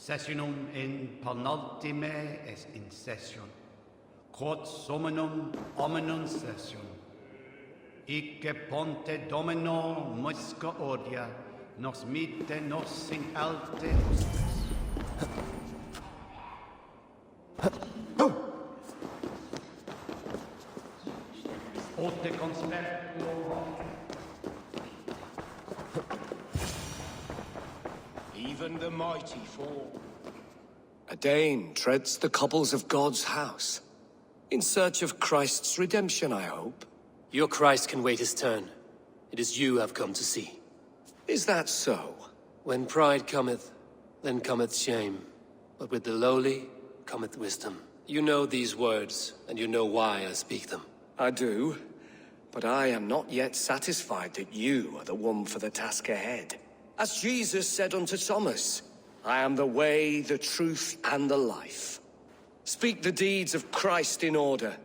Sessionum in penultime est in session. Quod summonum hominum session. Icce ponte domino musca odia, nos mite nos in alte hostes. Ote conspecto. Even the mighty fall. A Dane treads the cobbles of God's house. In search of Christ's redemption, I hope. Your Christ can wait his turn. It is you I've come to see. Is that so? When pride cometh, then cometh shame. But with the lowly cometh wisdom. You know these words, and you know why I speak them. I do, but I am not yet satisfied that you are the one for the task ahead. As Jesus said unto Thomas, I am the way, the truth, and the life. Speak the deeds of Christ in order.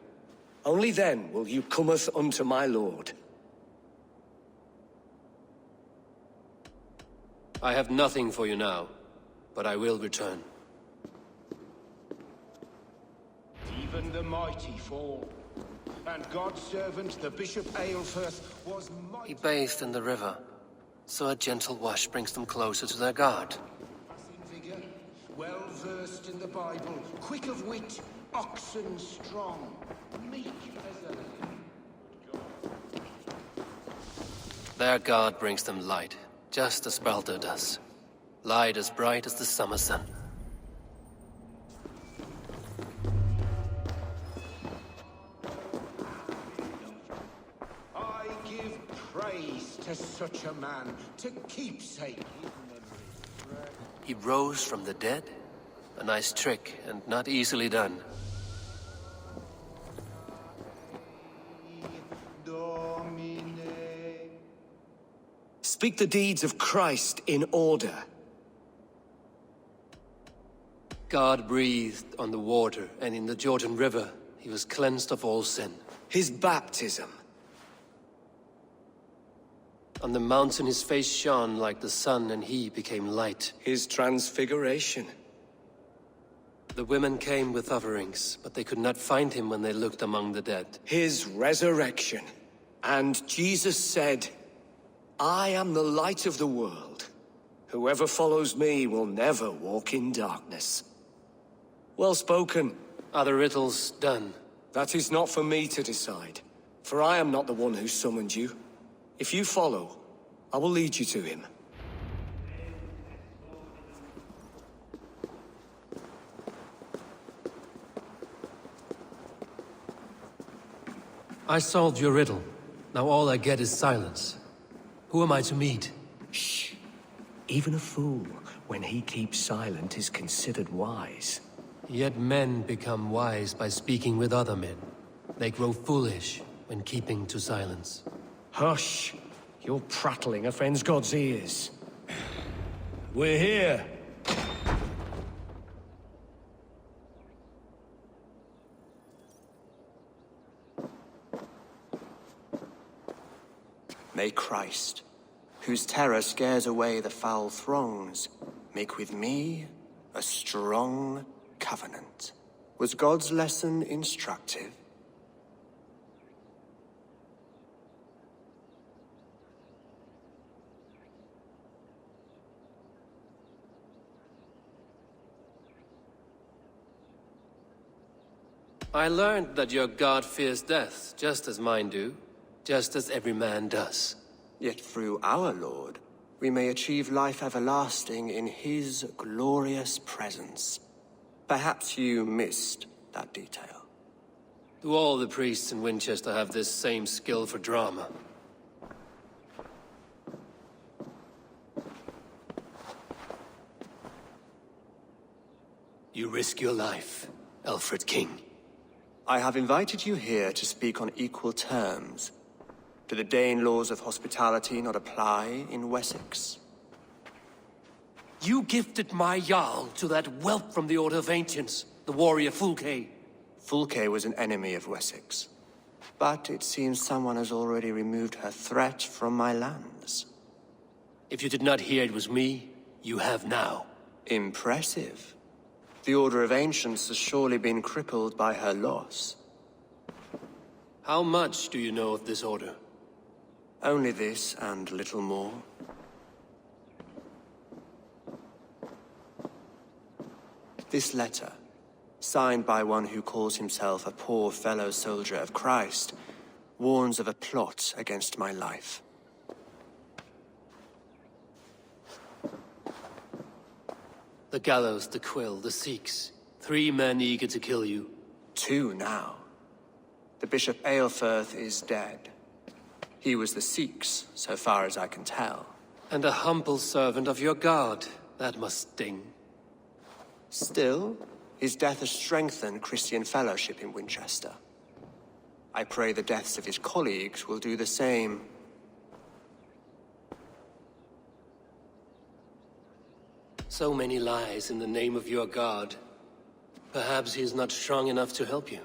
Only then will you cometh unto my Lord. I have nothing for you now, but I will return. Even the mighty fall. And God's servant, the Bishop Aelfirth, was mighty. He bathed in the river, so a gentle wash brings them closer to their God. In vigor, well versed in the Bible, quick of wit, oxen strong, meek as a lamb. Their God brings them light, just as Baldur does. Light as bright as the summer sun. I give praise to such a man, to keepsake his memory. He rose from the dead? A nice trick, and not easily done. Domine. Speak the deeds of Christ in order. God breathed on the water, and in the Jordan River, he was cleansed of all sin. His baptism. On the mountain his face shone like the sun, and he became light. His transfiguration. The women came with offerings, but they could not find him when they looked among the dead. His resurrection. And Jesus said, I am the light of the world. Whoever follows me will never walk in darkness. Well spoken. Are the riddles done? That is not for me to decide, for I am not the one who summoned you. If you follow, I will lead you to him. I solved your riddle. Now all I get is silence. Who am I to meet? Shh. Even a fool, when he keeps silent, is considered wise. Yet men become wise by speaking with other men. They grow foolish when keeping to silence. Hush! Your prattling offends God's ears. We're here. May Christ, whose terror scares away the foul throngs, make with me a strong covenant. Was God's lesson instructive? I learned that your God fears death, just as mine do, just as every man does. Yet through our Lord, we may achieve life everlasting in his glorious presence. Perhaps you missed that detail. Do all the priests in Winchester have this same skill for drama? You risk your life, Alfred King. I have invited you here to speak on equal terms. Do the Dane laws of hospitality not apply in Wessex? You gifted my Jarl to that whelp from the Order of Ancients, the warrior Fulke. Fulke was an enemy of Wessex. But it seems someone has already removed her threat from my lands. If you did not hear it was me, you have now. Impressive. The Order of Ancients has surely been crippled by her loss. How much do you know of this order? Only this and little more. This letter, signed by one who calls himself a poor fellow soldier of Christ, warns of a plot against my life. The gallows, the quill, the Seax. 3 men eager to kill you. 2 now. The Bishop Aelfirth is dead. He was the Seax, so far as I can tell. And a humble servant of your god. That must sting. Still, his death has strengthened Christian fellowship in Winchester. I pray the deaths of his colleagues will do the same. So many lies in the name of your god. Perhaps he is not strong enough to help you.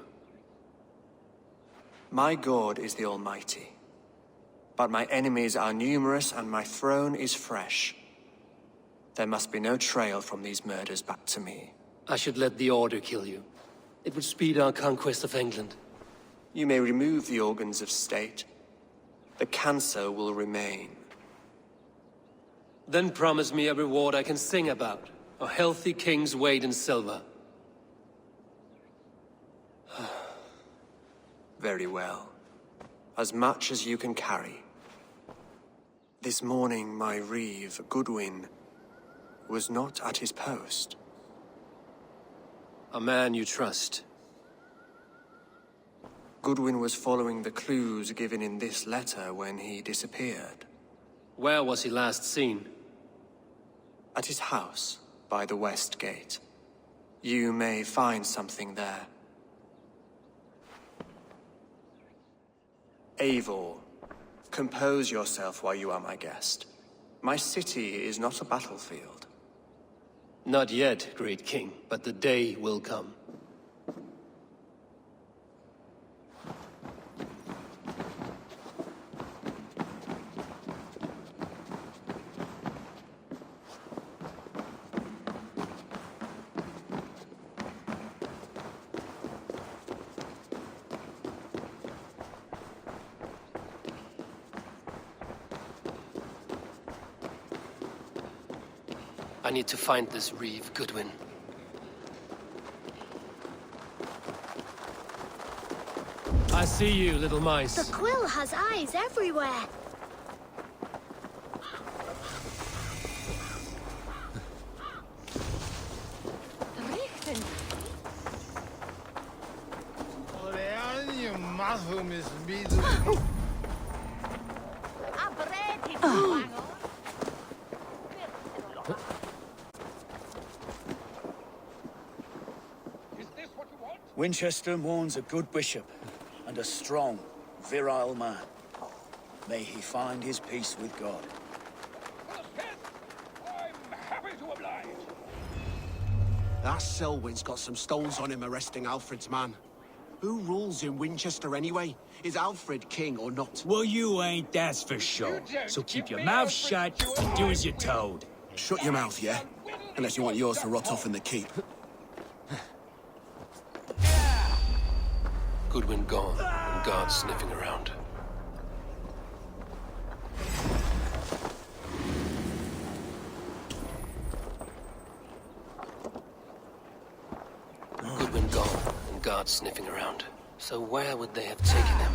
My God is the Almighty. But my enemies are numerous and my throne is fresh. There must be no trail from these murders back to me. I should let the Order kill you. It would speed our conquest of England. You may remove the organs of state. The cancer will remain. Then promise me a reward I can sing about. A healthy king's weight in silver. Very well. As much as you can carry. This morning my reeve, Goodwin, was not at his post. A man you trust. Goodwin was following the clues given in this letter when he disappeared. Where was he last seen? At his house, by the west gate. You may find something there. Eivor, compose yourself while you are my guest. My city is not a battlefield. Not yet, great king, but the day will come. I need to find this reeve, Goodwin. I see you, little mice. The quill has eyes everywhere. Winchester mourns a good bishop and a strong, virile man. May he find his peace with God. I'm happy to oblige. That Selwyn's got some stones on him arresting Alfred's man. Who rules in Winchester anyway? Is Alfred king or not? Well, you ain't, that's for sure. So keep your mouth shut and do as you're told. Shut your mouth, yeah? Unless you want yours to rot off in the keep. Goodwin gone, and guards sniffing around. Goodwin gone, and guards sniffing around. So where would they have taken him?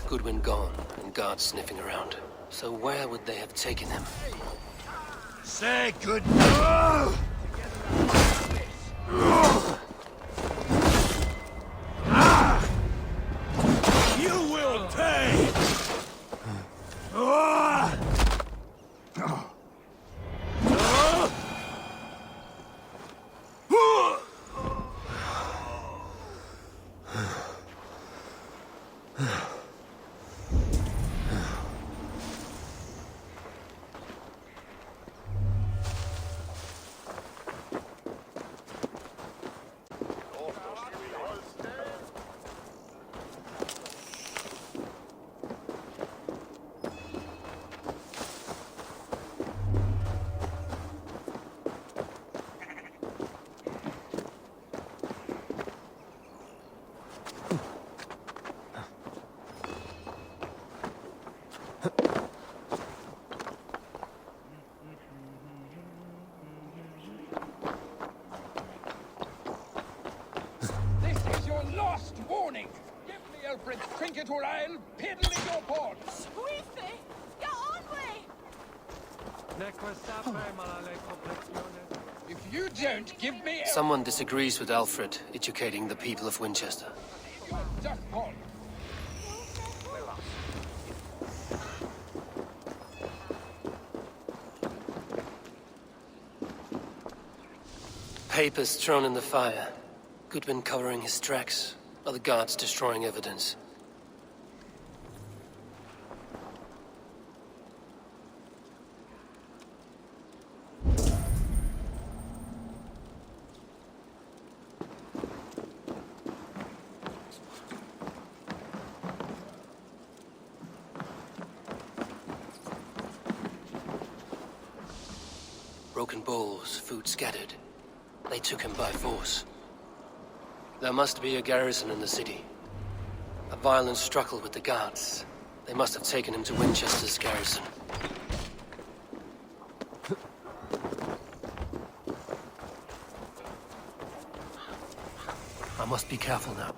Goodwin gone, and guards sniffing around. So where would they have taken him? Say good. You will pay! This is your last warning. Give me Alfred's trinket or I'll piddle in your ports. Sweetie, get on with! If you don't give me Someone disagrees with Alfred educating the people of Winchester. your dust ball. Papers thrown in the fire. Goodwin covering his tracks. Other guards destroying evidence. Broken bowls, food scattered. They took him by force. There must be a garrison in the city. A violent struggle with the guards. They must have taken him to Winchester's garrison. I must be careful now.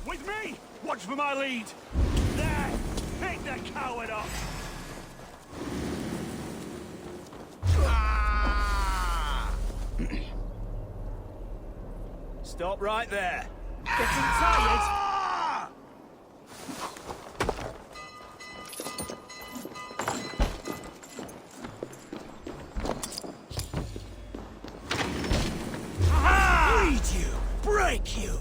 With me! Watch for my lead! There! Pick the coward up! Stop right there! Getting tired? Bleed you! Break you!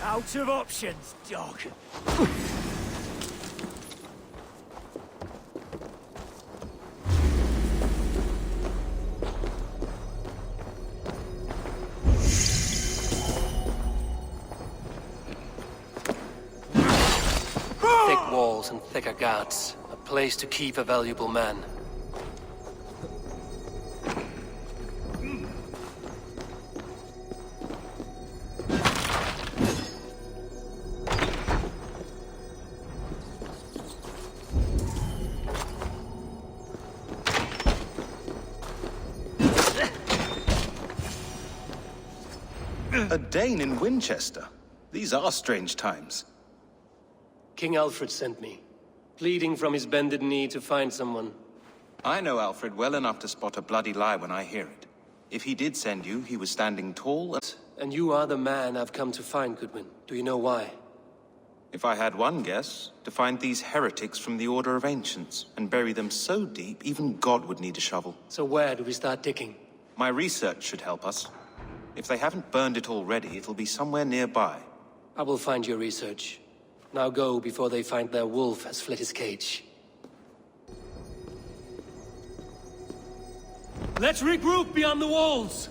Out of options, dog. Thick walls and thicker guards. A place to keep a valuable man. A Dane in Winchester? These are strange times. King Alfred sent me, pleading from his bended knee to find someone. I know Alfred well enough to spot a bloody lie when I hear it. If he did send you, he was standing tall and... And you are the man I've come to find, Goodwin. Do you know why? If I had one guess, to find these heretics from the Order of Ancients, and bury them so deep, even God would need a shovel. So where do we start digging? My research should help us. If they haven't burned it already, it'll be somewhere nearby. I will find your research. Now go before they find their wolf has fled his cage. Let's regroup beyond the walls!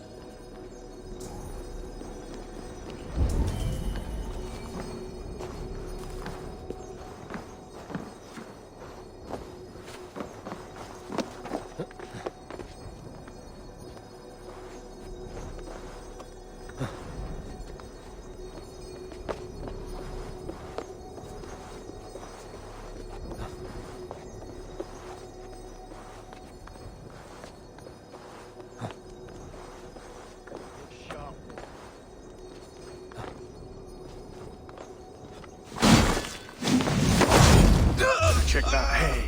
Check that hay.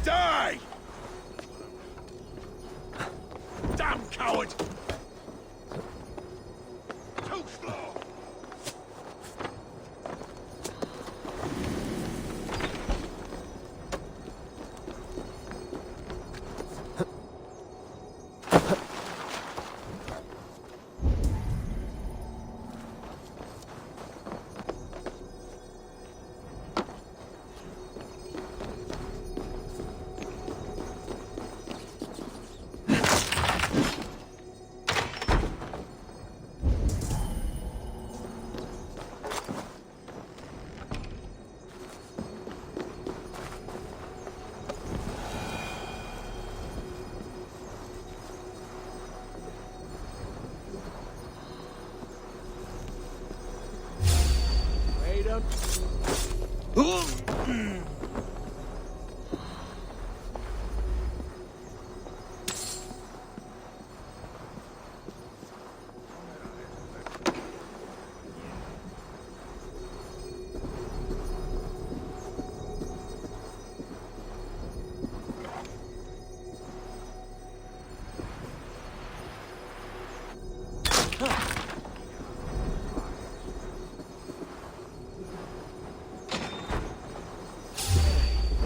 Die! Damn coward! Too slow!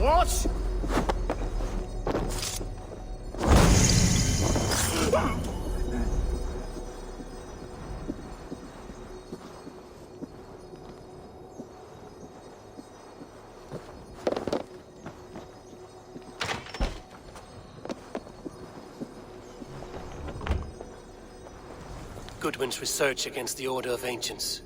What? Goodwin's research against the Order of Ancients.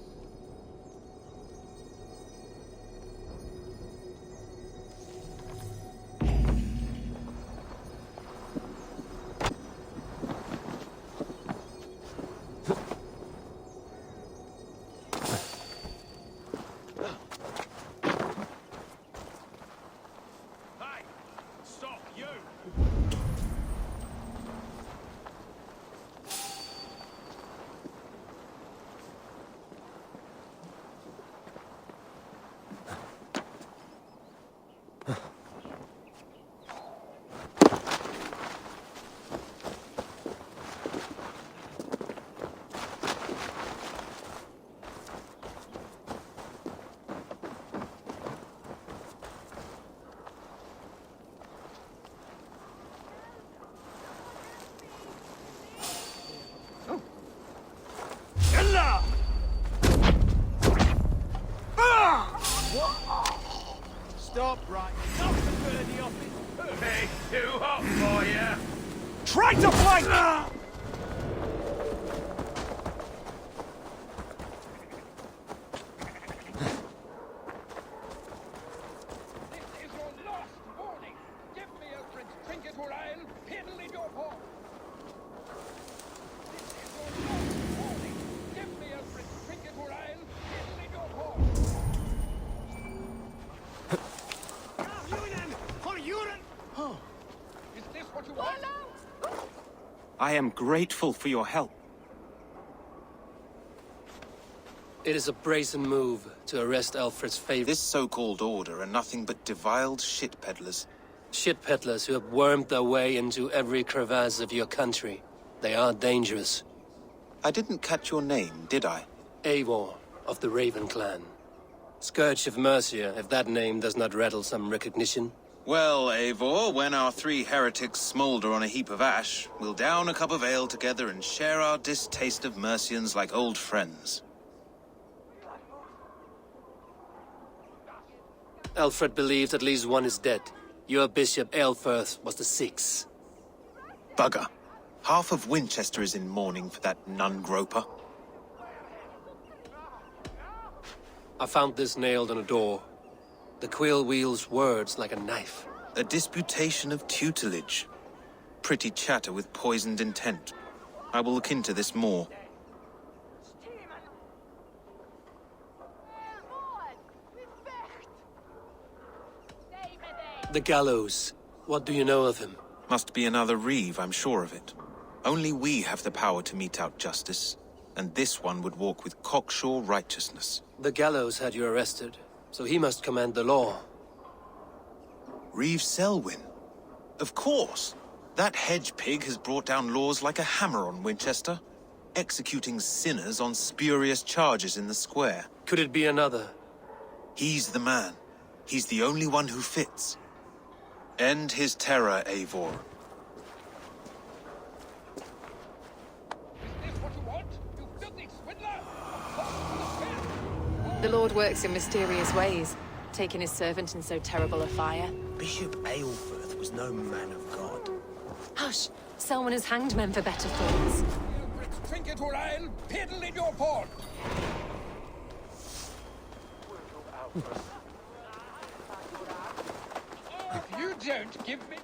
Stop right. Nothing good in the office. Hey, too hot for you. Try to flank! This is your last warning. Give me Alfred's trinket or I'll piddle in your paw. This is your last warning. Give me Alfred's trinket or I'll piddle in your paw. Is this what you want? I am grateful for your help. It is a brazen move to arrest Alfred's favorite. This so-called order are nothing but deviled shit peddlers. Shit peddlers who have wormed their way into every crevasse of your country. They are dangerous. I didn't catch your name, did I? Eivor of the Raven clan. Scourge of Mercia, if that name does not rattle some recognition. Well, Eivor, when our three heretics smolder on a heap of ash, we'll down a cup of ale together and share our distaste of Mercians like old friends. Alfred believes at least one is dead. Your Bishop Aelfirth was the Seax. Bugger. Half of Winchester is in mourning for that nun-groper. I found this nailed on a door. The quill wields words like a knife. A disputation of tutelage. Pretty chatter with poisoned intent. I will look into this more. The gallows. What do you know of him? Must be another Reeve, I'm sure of it. Only we have the power to mete out justice, and this one would walk with cocksure righteousness. The gallows had you arrested, so he must command the law. Reeve Selwyn? Of course! That hedge pig has brought down laws like a hammer on Winchester, executing sinners on spurious charges in the square. Could it be another? He's the man. He's the only one who fits. End his terror, Eivor. Is this what you want? You filthy swindler! The Lord works in mysterious ways, taking his servant in so terrible a fire. Bishop Aelfirth was no man of God. Hush! Selwyn has hanged men for better thoughts. Trinket or I'll piddle in your port! If you don't give me...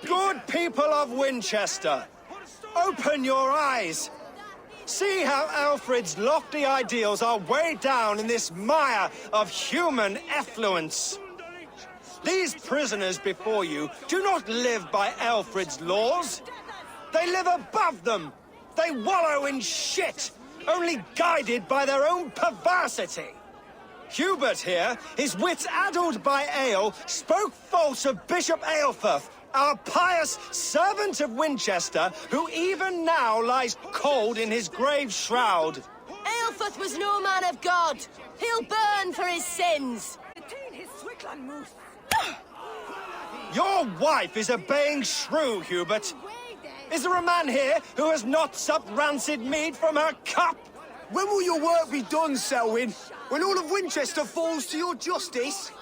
Good people of Winchester, open your eyes. See how Alfred's lofty ideals are weighed down in this mire of human effluence. These prisoners before you do not live by Alfred's laws. They live above them. They wallow in shit, only guided by their own perversity. Hubert here, his wits addled by ale, spoke false of Bishop Aelfirth, our pious servant of Winchester, who even now lies cold in his grave shroud. Aelfirth was no man of God. He'll burn for his sins. Your wife is obeying shrew, Hubert. Is there a man here who has not supped rancid mead from her cup? When will your work be done, Selwyn? When all of Winchester falls to your justice?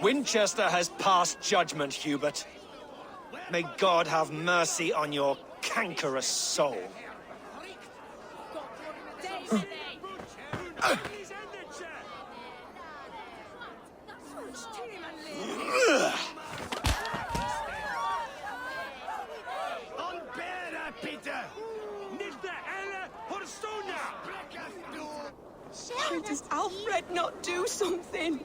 Winchester has passed judgment, Hubert. May God have mercy on your cankerous soul. Why does Alfred not do something?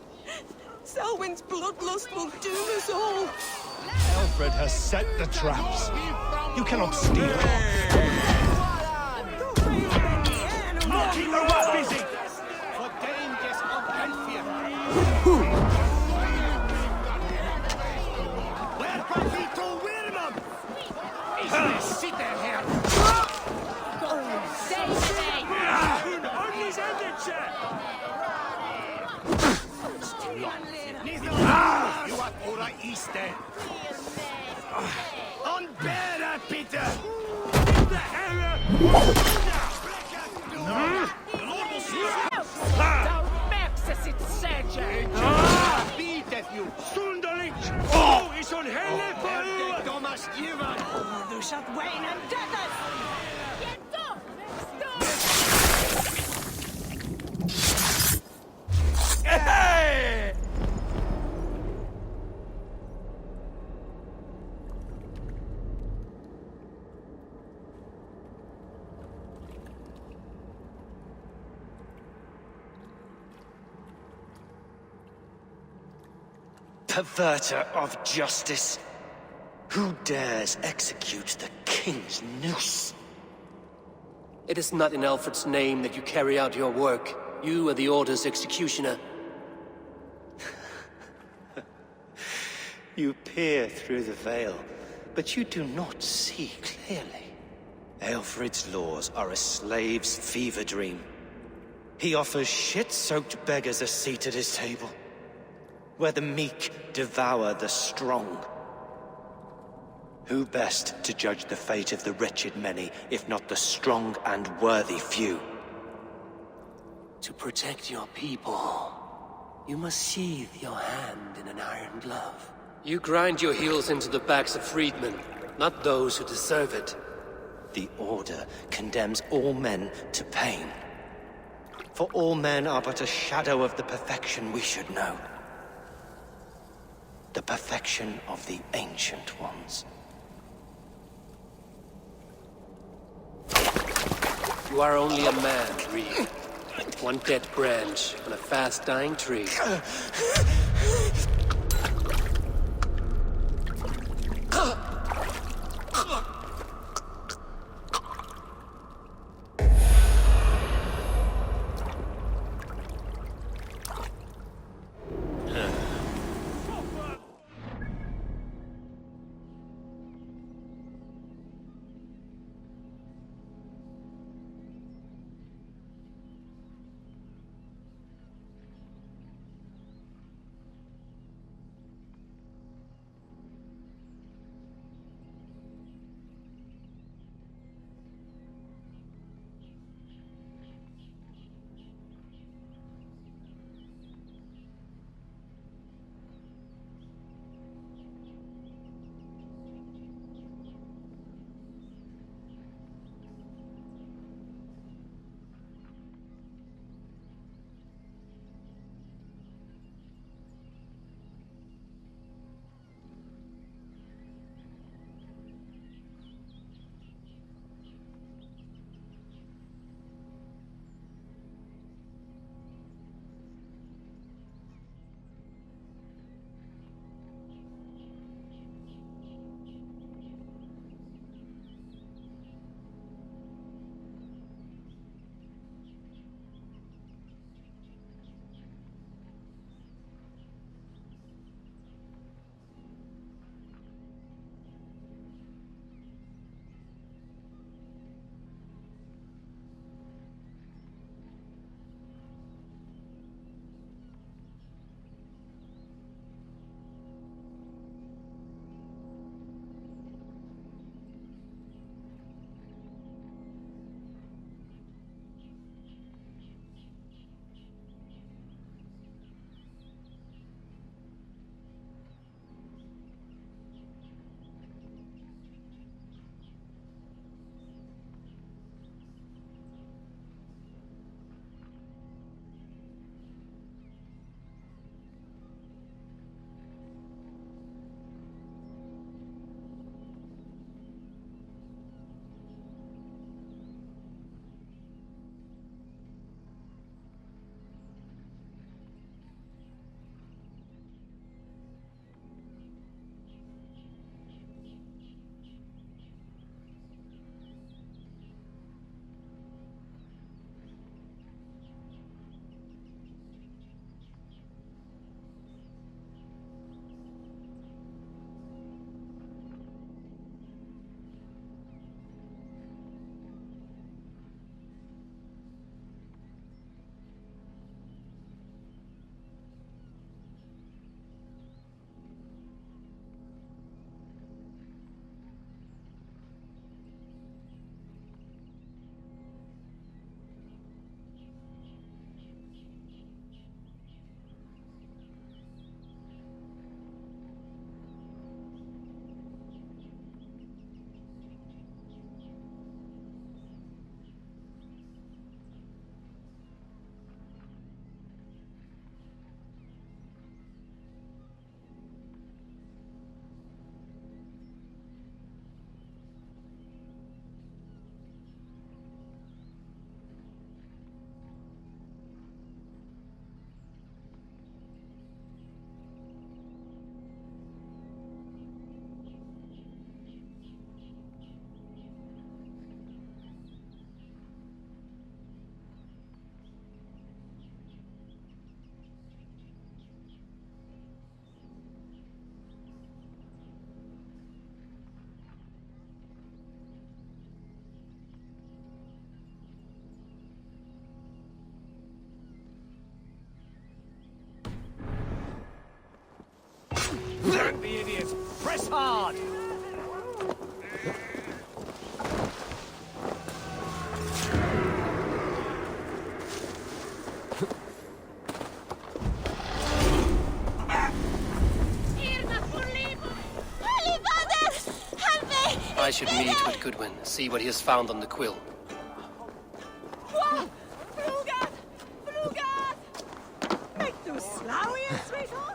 Selwyn's bloodlust will doom us all. Alfred has set the traps. You cannot steal. Keep the rat busy! Du shalt wane and death! Perverter of justice. Who dares execute the king's noose? It is not in Alfred's name that you carry out your work. You are the Order's executioner. You peer through the veil, but you do not see clearly. Alfred's laws are a slave's fever dream. He offers shit-soaked beggars a seat at his table, where the meek devour the strong. Who best to judge the fate of the wretched many, if not the strong and worthy few? To protect your people, you must sheathe your hand in an iron glove. You grind your heels into the backs of freedmen, not those who deserve it. The Order condemns all men to pain. For all men are but a shadow of the perfection we should know. The perfection of the Ancient Ones. You are only a man, Reed. One dead branch on a fast-dying tree. I should meet with Goodwin, see what he has found on the quill. Whoa! Flugad! Flugad! Make those slowier, sweetheart!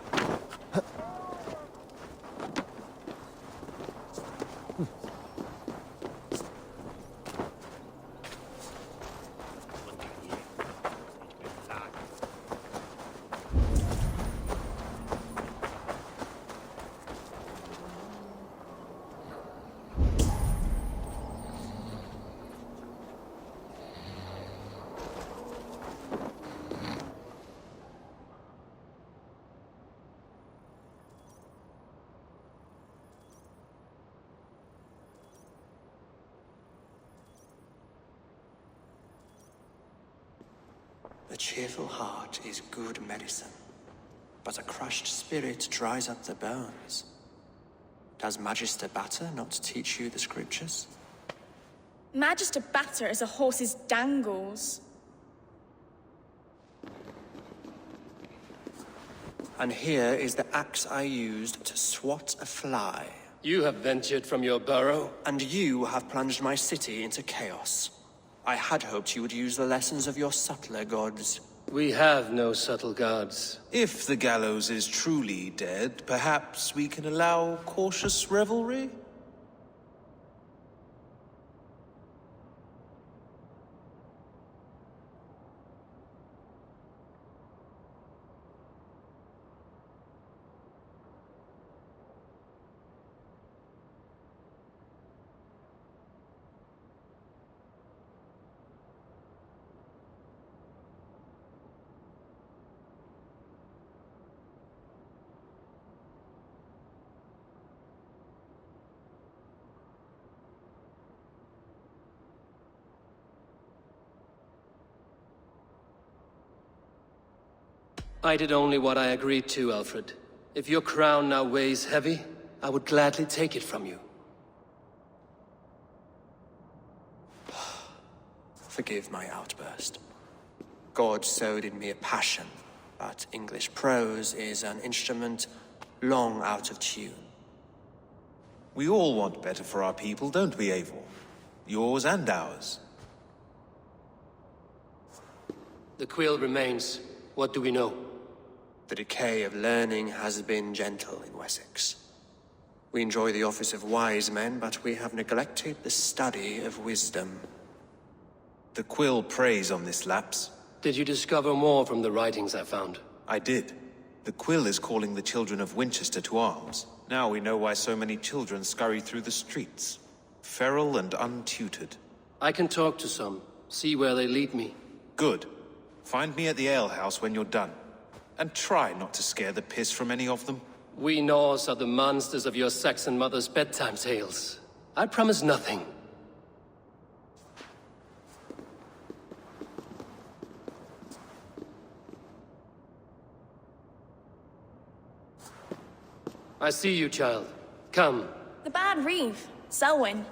A cheerful heart is good medicine, but a crushed spirit dries up the bones. Does Magister Batter not teach you the scriptures? Magister Batter is a horse's dangles. And here is the axe I used to swat a fly. You have ventured from your burrow? And you have plunged my city into chaos. I had hoped you would use the lessons of your subtler gods. We have no subtle gods. If the gallows is truly dead, perhaps we can allow cautious revelry? I did only what I agreed to, Alfred. If your crown now weighs heavy, I would gladly take it from you. Forgive my outburst. God sowed in me a passion, but English prose is an instrument long out of tune. We all want better for our people, don't we, Eivor? Yours and ours. The quill remains. What do we know? The decay of learning has been gentle in Wessex. We enjoy the office of wise men, but we have neglected the study of wisdom. The quill preys on this lapse. Did you discover more from the writings I found? I did. The quill is calling the children of Winchester to arms. Now we know why so many children scurry through the streets. Feral and untutored. I can talk to some, see where they lead me. Good. Find me at the alehouse when you're done. And try not to scare the piss from any of them. We Norse are the monsters of your Saxon mother's bedtime tales. I promise nothing. I see you, child. Come. The bad Reeve, Selwyn.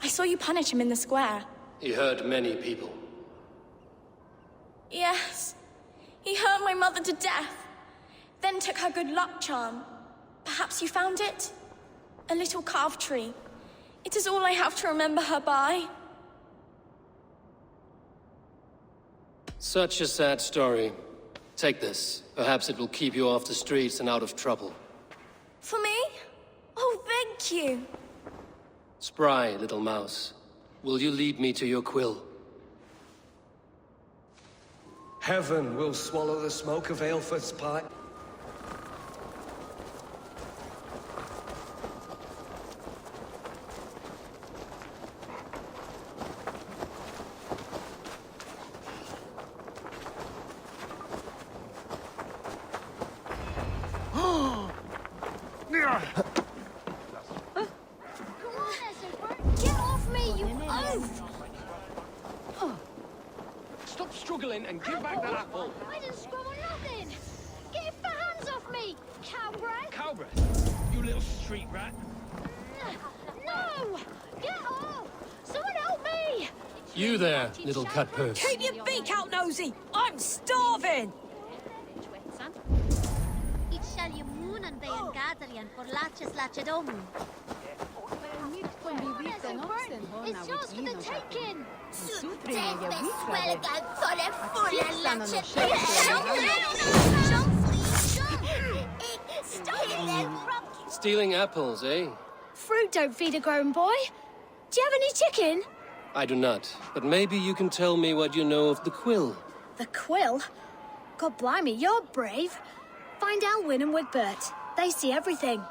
I saw you punish him in the square. He hurt many people. Yes. He hurt my mother to death. Then took her good luck charm. Perhaps you found it? A little carved tree. It is all I have to remember her by. Such a sad story. Take this. Perhaps it will keep you off the streets and out of trouble. For me? Oh, thank you. Spry, little mouse. Will you lead me to your quill? Heaven will swallow the smoke of Aelfred's pipe. Stop struggling and give back that apple. I didn't squabble nothing. Get your hands off me, cowbreath. Cowbreath? You little street rat. No! Get off! Someone help me! You there, little cutpurse. Keep your beak out, nosy! I'm starving! It shall you moon and be and gathering for latches latchedom. It's yours for the taking. Stealing apples, eh? Fruit don't feed a grown boy. Do you have any chicken? I do not, but maybe you can tell me what you know of the quill. The quill? God blimey, you're brave. Find Alwyn and Wigbert. They see everything.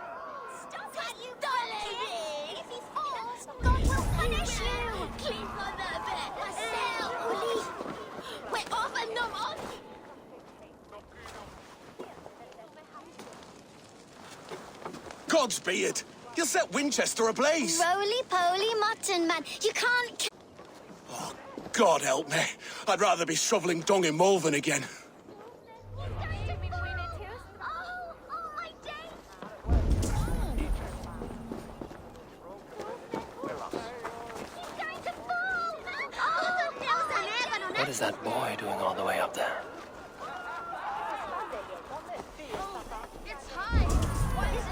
Stop it, you donkey! If he falls, God will punish you! Keep on that bit! We're off and not off! God's beard! You'll set Winchester ablaze! Roly-poly mutton man. You can't... God help me. I'd rather be shoveling dung in Malvern again. What is that boy doing all the way up there? It's high. What is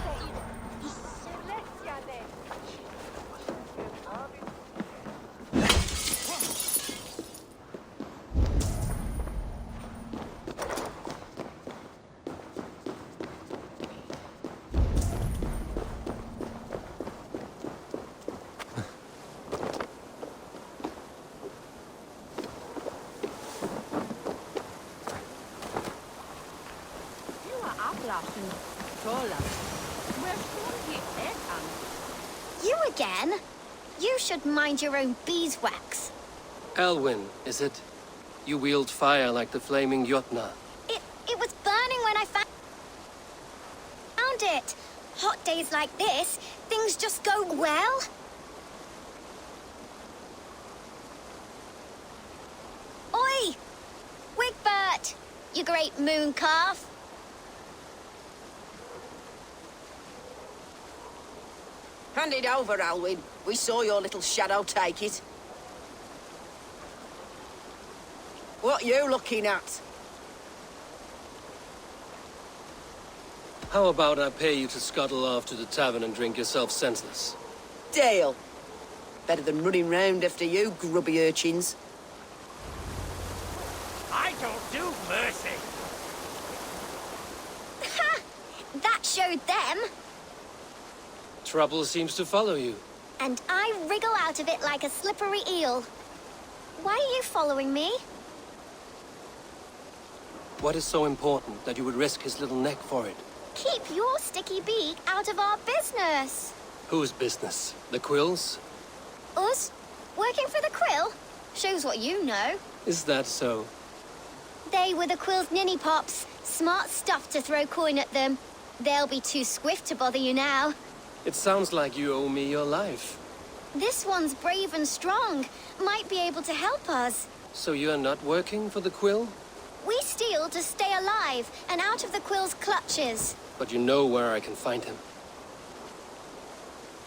You again? You should mind your own beeswax. Alwyn, is it? You wield fire like the flaming Jotna. It was burning when I found it. Hot days like this, things just go well. Oi! Wigbert! You great moon calf. Hand it over, Alwyn. We saw your little shadow take it. What you looking at? How about I pay you to scuttle off to the tavern and drink yourself senseless? Deal. Better than running round after you, grubby urchins. I don't do mercy. Ha! That showed them. Trouble seems to follow you. And I wriggle out of it like a slippery eel. Why are you following me? What is so important that you would risk his little neck for it? Keep your sticky beak out of our business. Whose business? The Quill's? Us? Working for the Quill? Shows what you know. Is that so? They were the Quill's ninny pops. Smart stuff to throw coin at them. They'll be too swift to bother you now. It sounds like you owe me your life. This one's brave and strong. Might be able to help us. So you're not working for the Quill? We steal to stay alive and out of the Quill's clutches. But you know where I can find him.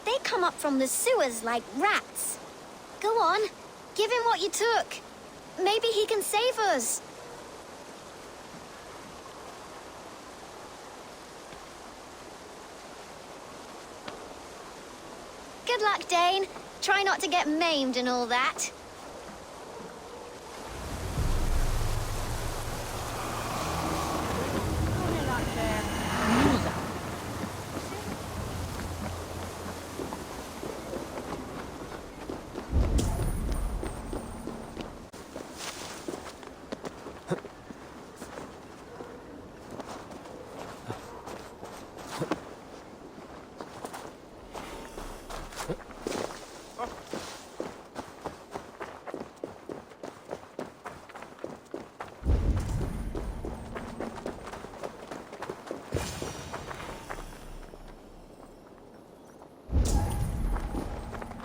They come up from the sewers like rats. Go on, give him what you took. Maybe he can save us. Good luck, Dane. Try not to get maimed and all that.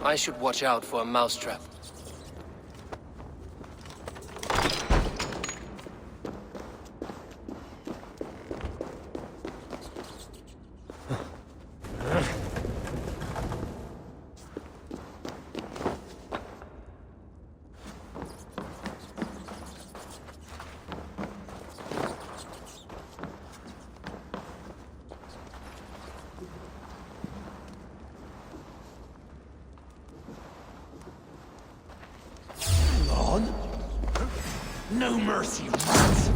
I should watch out for a mousetrap. on? No mercy, rats!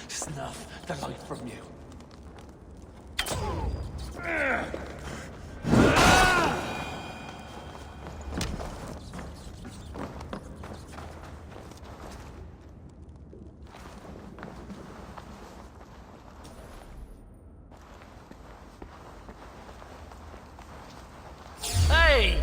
Snuff the life from you. Hey!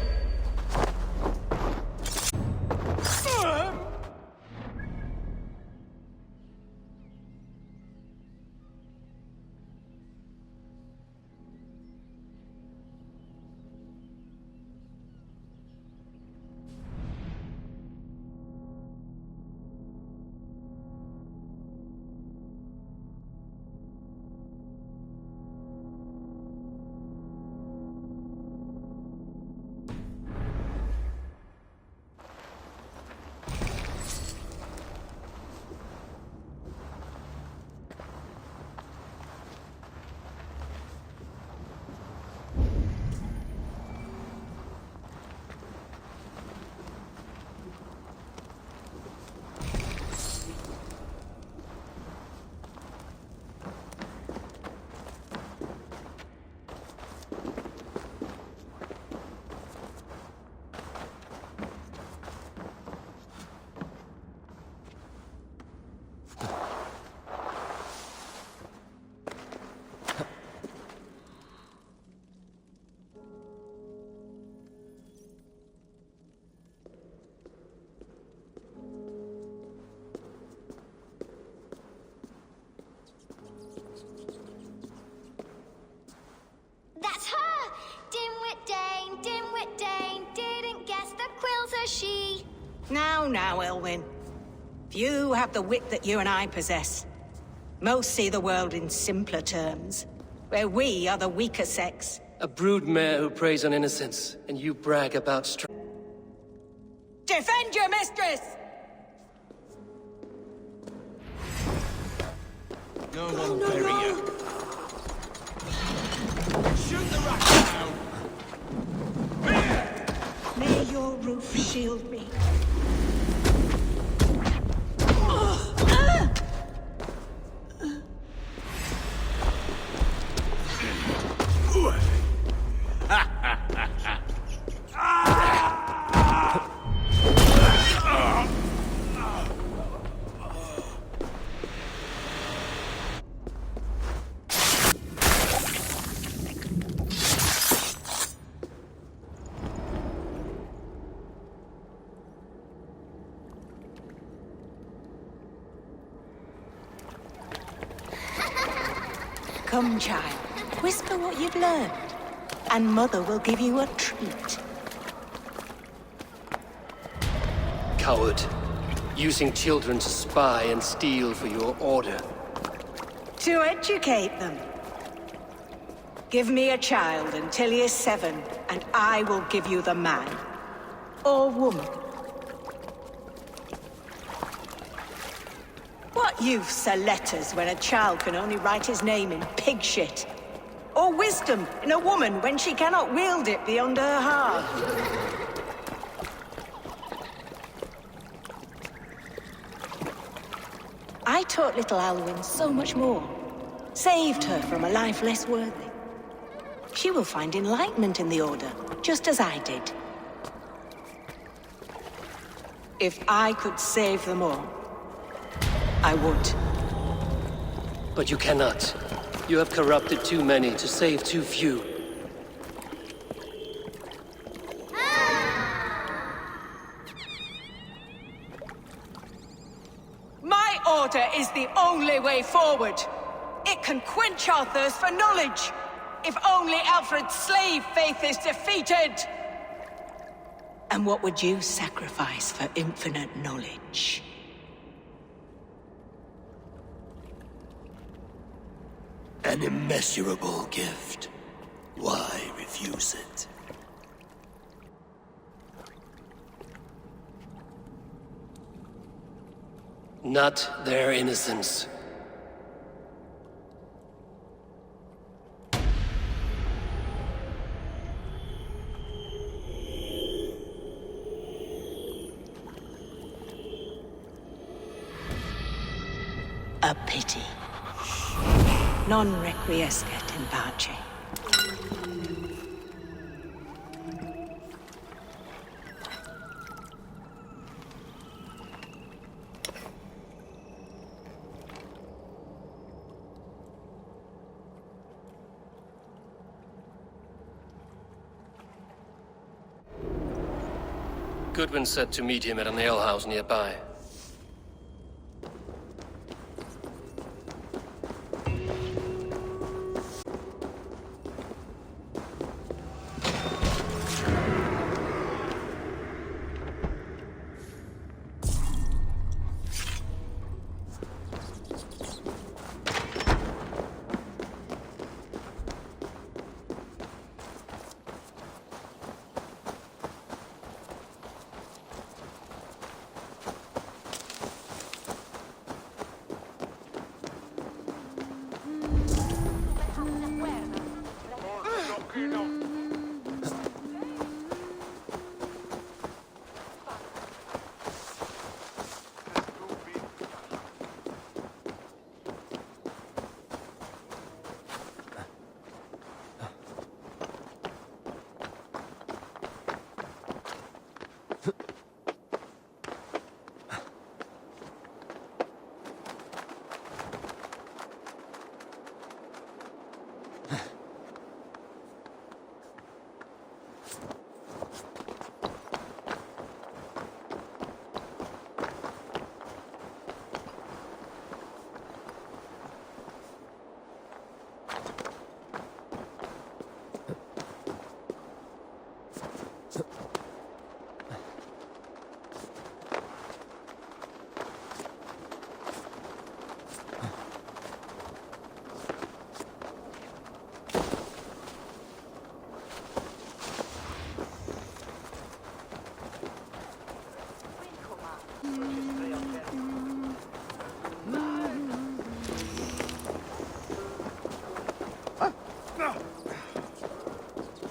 That's her! Dimwit Dane, didn't guess the quill's a she. Now, Elwyn. Few have the wit that you and I possess. Most see the world in simpler terms, where we are the weaker sex. A broodmare who preys on innocence, and you brag about strength. Defend your mistress! No one will bury you. Shoot the rat down! May your roof shield me. Come, child. Whisper what you've learned, and Mother will give you a treat. Coward. Using children to spy and steal for your order. To educate them. Give me a child until he is 7, and I will give you the man. Or woman. What use are letters when a child can only write his name in pig shit? Or wisdom in a woman when she cannot wield it beyond her heart? I taught little Alwyn so much more. Saved her from a life less worthy. She will find enlightenment in the Order, just as I did. If I could save them all, I would. But you cannot. You have corrupted too many to save too few. My order is the only way forward. It can quench our thirst for knowledge. If only Alfred's slave faith is defeated. And what would you sacrifice for infinite knowledge? An immeasurable gift. Why refuse it? Not their innocence. A pity. Non requiescat in pace. Goodwin said to meet him at an alehouse nearby.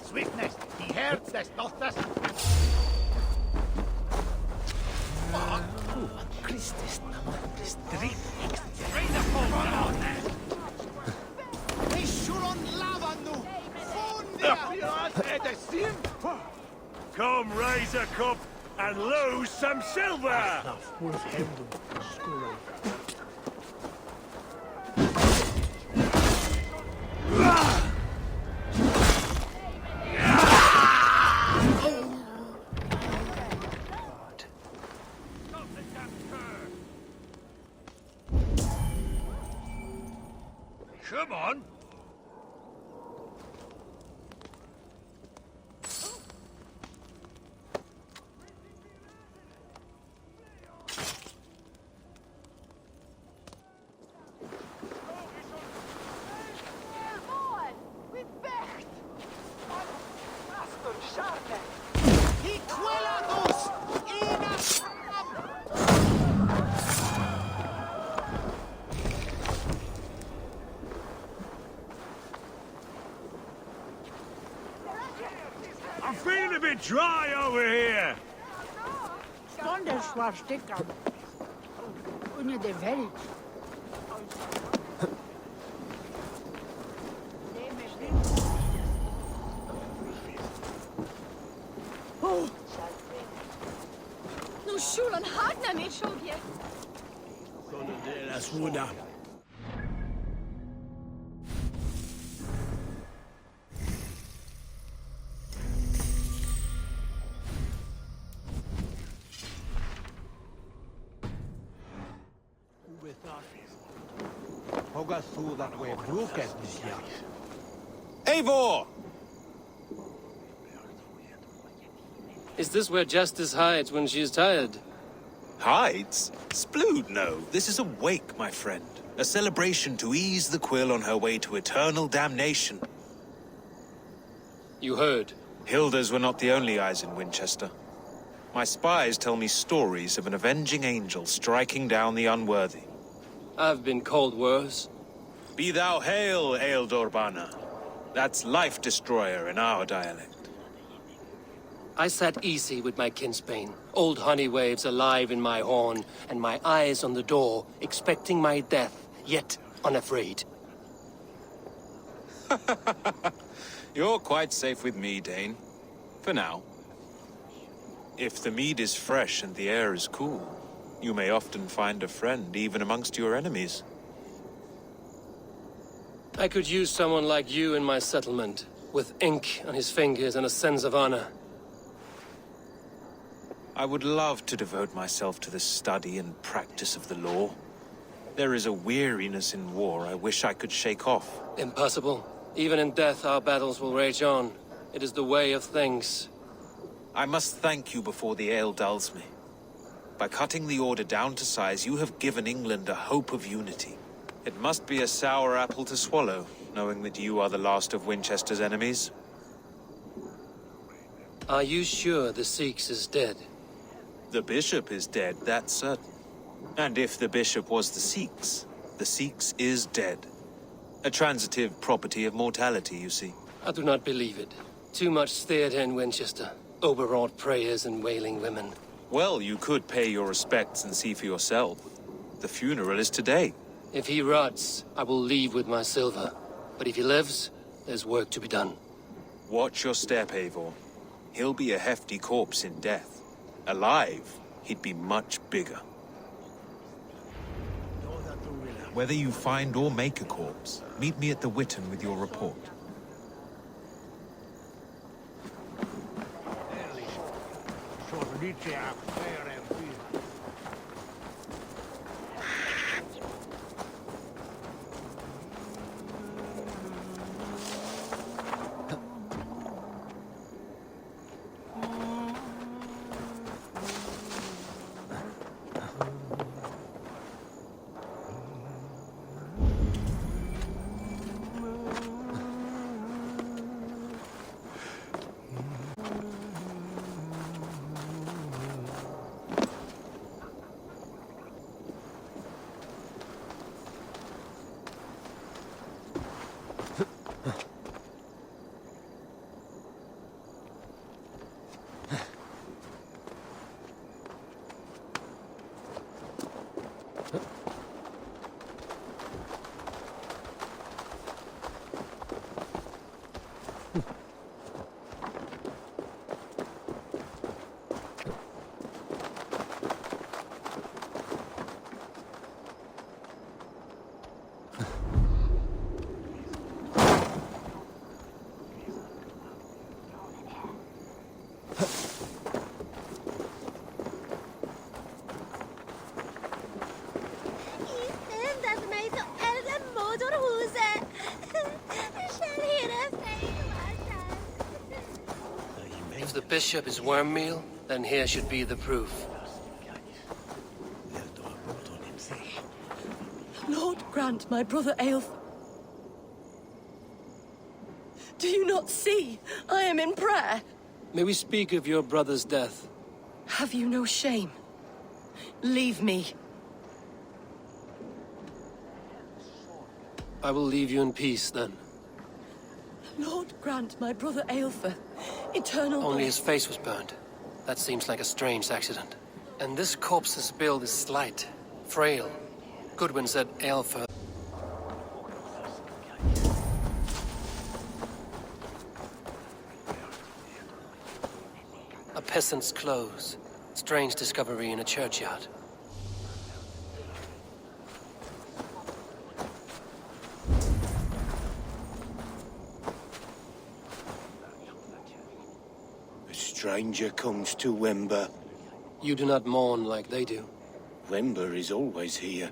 Swiftness, he heard this, not this. Christus, street. Bring the phone on then. Come, raise a cup and lose some silver! Come on! I'm feeling a bit dry over here. Anders var stickad under det väldigt. No shulan hagna ni shogje. La svuda. Eivor! Is this where Justice hides when she is tired? Hides? Splood, no. This is a wake, my friend. A celebration to ease the quill on her way to eternal damnation. You heard. Hilda's were not the only eyes in Winchester. My spies tell me stories of an avenging angel striking down the unworthy. I've been called worse. Be thou hail, Eildorbana. That's Life Destroyer in our dialect. I sat easy with my kinsbane, old honey waves alive in my horn, and my eyes on the door, expecting my death. yet unafraid. You're quite safe with me, Dane. For now. If the mead is fresh and the air is cool, you may often find a friend even amongst your enemies. I could use someone like you in my settlement, with ink on his fingers and a sense of honor. I would love to devote myself to the study and practice of the law. There is a weariness in war I wish I could shake off. Impossible. Even in death, our battles will rage on. It is the way of things. I must thank you before the ale dulls me. By cutting the order down to size, you have given England a hope of unity. It must be a sour apple to swallow, knowing that you are the last of Winchester's enemies. Are you sure the Seax is dead? The bishop is dead, that's certain. And if the bishop was the Seax is dead. A transitive property of mortality, you see. I do not believe it. Too much theater in Winchester. Overwrought prayers and wailing women. Well, you could pay your respects and see for yourself. The funeral is today. If he rots, I will leave with my silver. But if he lives, there's work to be done. Watch your step, Eivor. He'll be a hefty corpse in death. Alive, he'd be much bigger. Whether you find or make a corpse, meet me at the Witten with your report. If the bishop is worm meal, then here should be the proof. Lord grant my brother Aelf. Do you not see? I am in prayer. May we speak of your brother's death? Have you no shame? Leave me. I will leave you in peace, then. Lord grant my brother Aelfer eternal Only bliss. his face was burned. That seems like a strange accident. And this corpse's build is slight, frail. Goodwin said Aelfer. A peasant's clothes. Strange discovery in a churchyard. A stranger comes to Wember. You do not mourn like they do. Wember is always here,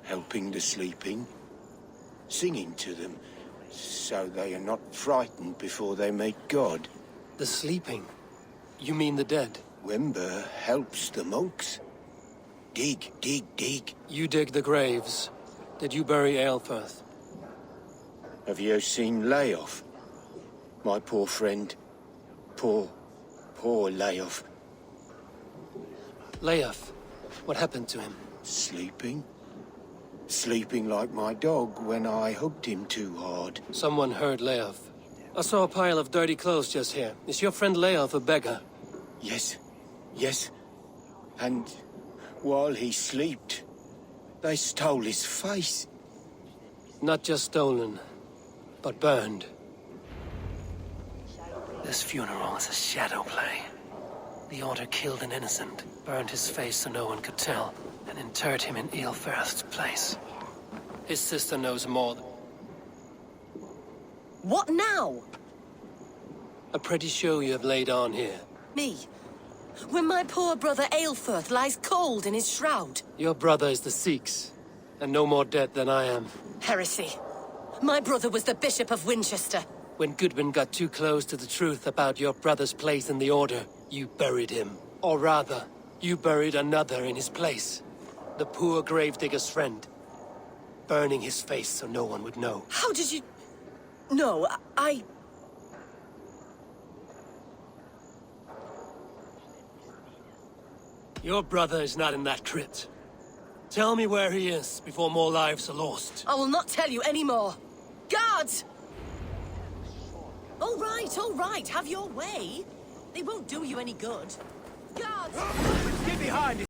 helping the sleeping, singing to them, so they are not frightened before they meet God. The sleeping? You mean the dead? Wember helps the monks. Dig, dig, dig. You dig the graves. Did you bury Aelfirth? Have you seen Leof? My poor friend. Poor Leof. Leof? What happened to him? Sleeping? Sleeping like my dog when I hugged him too hard. Someone heard Leof. I saw a pile of dirty clothes just here. Is your friend Leof a beggar? Yes. And while he slept, They stole his face. Not just stolen, but burned. This funeral is a shadow play. The Order killed an innocent, burned his face so no one could tell, and interred him in Aelfirth's place. His sister knows more. What now? A pretty show you have laid on here. Me? When my poor brother Aelfirth lies cold in his shroud. Your brother is the Seax, and no more dead than I am. Heresy. My brother was the Bishop of Winchester. When Goodwin got too close to the truth about your brother's place in the Order, you buried him. Or rather, you buried another in his place. The poor gravedigger's friend. Burning his face so no one would know. How did you... No, I... Your brother is not in that crypt. Tell me where he is before more lives are lost. I will not tell you anymore. Guards! All right, have your way. They won't do you any good. Guards! Get behind it!